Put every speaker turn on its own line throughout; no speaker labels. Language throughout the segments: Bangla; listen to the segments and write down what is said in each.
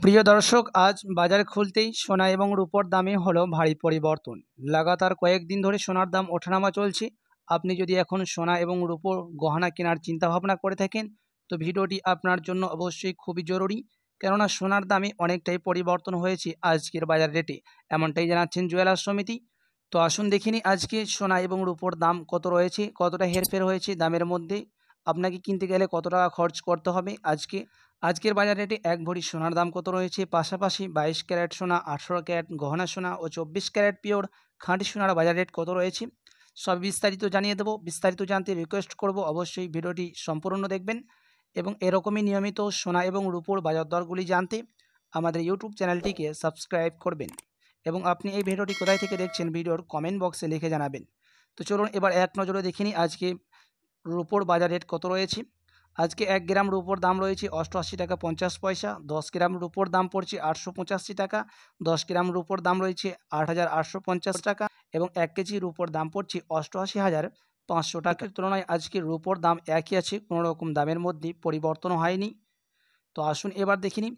প্রিয় দর্শক, আজ বাজার খুলতেই সোনা এবং রূপোর দামে হলো ভারী পরিবর্তন। লাগাতার কয়েকদিন ধরে সোনার দাম ওঠানামা চলছে। আপনি যদি এখন সোনা এবং রূপোর গহনা কেনার চিন্তাভাবনা করে থাকেন, তো ভিডিওটি আপনার জন্য অবশ্যই খুবই জরুরি। কেননা সোনার দামে অনেকটাই পরিবর্তন হয়েছে আজকের বাজার রেটে, এমনটাই জানাচ্ছেন জুয়েলার্স সমিতি। তো আসুন দেখিনি আজকে সোনা এবং রূপোর দাম কত রয়েছে, কতটা হেরফের হয়েছে দামের মধ্যে, আপনাকে কিনতে গেলে কত টাকা খরচ করতে হবে। আজকের বাজার রেটে এক ভরি সোনার দাম কত রয়েছে, পাশাপাশি 22 ক্যারেট সোনা, 18 ক্যারেট গহনা সোনা ও 24 ক্যারেট পিওর খাঁটি সোনার বাজার রেট কত রয়েছে, সব বিস্তারিত জানিয়ে দেবো। বিস্তারিত জানতে রিকোয়েস্ট করব অবশ্যই ভিডিওটি সম্পূর্ণ দেখবেন এবং এরকমই নিয়মিত সোনা এবং রূপোর বাজার দরগুলি জানতে আমাদের ইউটিউব চ্যানেলটিকে সাবস্ক্রাইব করবেন। এবং আপনি এই ভিডিওটি কোথায় থেকে দেখছেন ভিডিওর কমেন্ট বক্সে লিখে জানাবেন। তো চলুন এবার এক নজরে দেখে নিই আজকে রূপোর বাজার রেট কত রয়েছে। আজকে 1 গ্রাম রূপোর দাম রয়েছে 88 টাকা 50 পয়সা, 10 গ্রাম রূপোর দাম পড়ছে 885 টাকা, 10 গ্রাম রূপোর দাম রয়েছে 8850 টাকা এবং 1 কেজি রূপোর দাম পড়ছে 88,500 টাকার তুলনায় আজকে রূপোর দাম একই আছে, কোনো রকম দামের মধ্যে পরিবর্তন হয়নি। তো আসুন এবার দেখিনি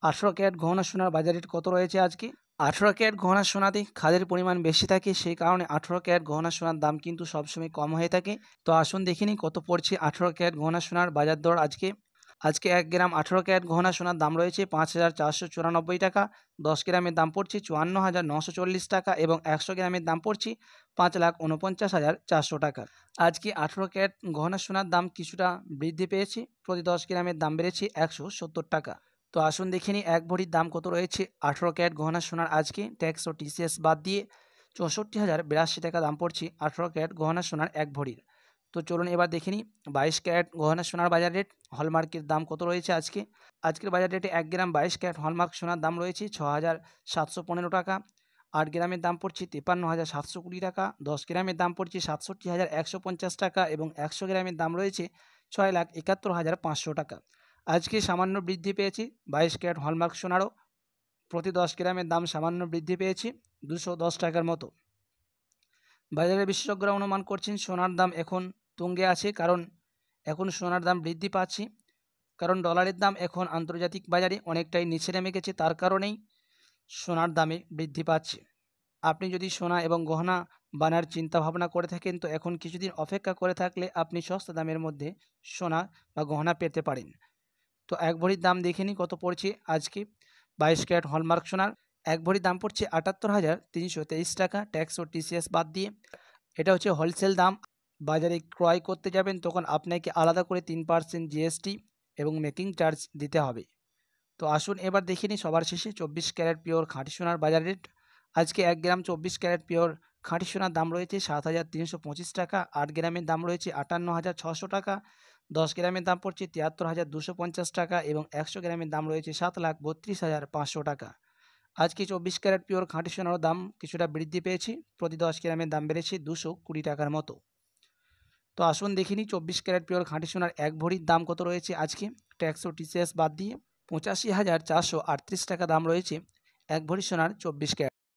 18 ক্যারেট গহনা সোনার বাজার রেট কত রয়েছে আজকে। 18 ক্যারেট গহনা সোনাতে খাদের পরিমাণ বেশি থাকে, সেই কারণে 18 ক্যারেট গহনা সোনার দাম কিন্তু সবসময় কম হয়ে থাকে। তো আসুন দেখিনি কত পড়ছে 18 ক্যারেট গহনা সোনার বাজার দর আজকে। 1 গ্রাম 18 ক্যারেট গহনা সোনার দাম রয়েছে 5,494 টাকা, 10 গ্রামের দাম পড়ছে 54,940 টাকা এবং 100 গ্রামের দাম পড়ছে 5,49,400 টাকা। আজকে 18 ক্যারেট গহনা সোনার দাম কিছুটা বৃদ্ধি পেয়েছে, প্রতি 10 গ্রামের দাম বেড়েছে 170 টাকা। তো আসুন দেখে নিই এক ভরির দাম কত রয়েছে 18 ক্যারেট গহনা সোনার আজকে ট্যাক্স ও টিসিএস বাদ দিয়ে 64,082 টাকা দাম পড়ছে 18 ক্যারেট গহনা সোনার এক ভরির। তো চলুন এবার দেখে নিই 22 ক্যারেট গহনা সোনার বাজার রেট, হলমার্কের দাম কত রয়েছে আজকের বাজার রেটে 1 গ্রাম 22 ক্যারেট হলমার্ক সোনার দাম রয়েছে 6,715 টাকা, 8 গ্রামের দাম পড়ছে 53,720 টাকা, 10 গ্রামের দাম পড়ছে 67,150 টাকা এবং 100 গ্রামের দাম রয়েছে 6,71,500 টাকা। আজকে সামান্য বৃদ্ধি পেয়েছে 22 ক্যারেট হলমার্ক সোনারও, প্রতি 10 গ্রামের দাম সামান্য বৃদ্ধি পেয়েছে 210 টাকার মতো। বাজারে বিশেষজ্ঞরা অনুমান করছেন সোনার দাম এখন তুঙ্গে আছে, কারণ এখন সোনার দাম বৃদ্ধি পাচ্ছে, কারণ ডলারের দাম এখন আন্তর্জাতিক বাজারে অনেকটাই নিচে নেমে গেছে, তার কারণেই সোনার দামে বৃদ্ধি পাচ্ছে। আপনি যদি সোনা এবং গহনা বানার চিন্তা ভাবনা করে থাকেন, তো এখন কিছুদিন অপেক্ষা করে থাকলে আপনি সস্তা দামের মধ্যে সোনা বা গহনা পেতে পারেন। তো এক ভরির দাম দেখে নিই কত পড়ছে আজকে 22 ক্যারেট হলমার্ক সোনার। এক ভরির দাম পড়ছে 78,323 টাকা, ট্যাক্স ও টিসিএস বাদ দিয়ে। এটা হচ্ছে হোলসেল দাম। বাজারে ক্রয় করতে যাবেন তখন আপনাকে আলাদা করে 3% জিএসটি এবং মেকিং চার্জ দিতে হবে। তো আসুন এবার দেখে নিই সবার শেষে 24 ক্যারেট পিওর খাঁটি সোনার বাজার রেট। আজকে 1 গ্রাম 24 ক্যারেট পিওর খাঁটি সোনার দাম রয়েছে 7,325 টাকা, 8 গ্রামের দাম রয়েছে 58,600 টাকা, 10 গ্রামের দাম পড়ছে 73,250 টাকা এবং 100 গ্রামের দাম রয়েছে 7,32,500 টাকা। আজকে 24 ক্যারেট পিওর খাঁটি সোনার দাম কিছুটা বৃদ্ধি পেয়েছে, প্রতি 10 গ্রামের দাম বেড়েছে 220 টাকার মতো। তো আসুন দেখিনি 24 ক্যারেট পিওর খাঁটি সোনার এক ভরির দাম কত রয়েছে আজকে, ট্যাক্স ও টিসিএস বাদ দিয়ে 85,438 টাকা দাম রয়েছে এক ভরি সোনার 24 ক্যারেট।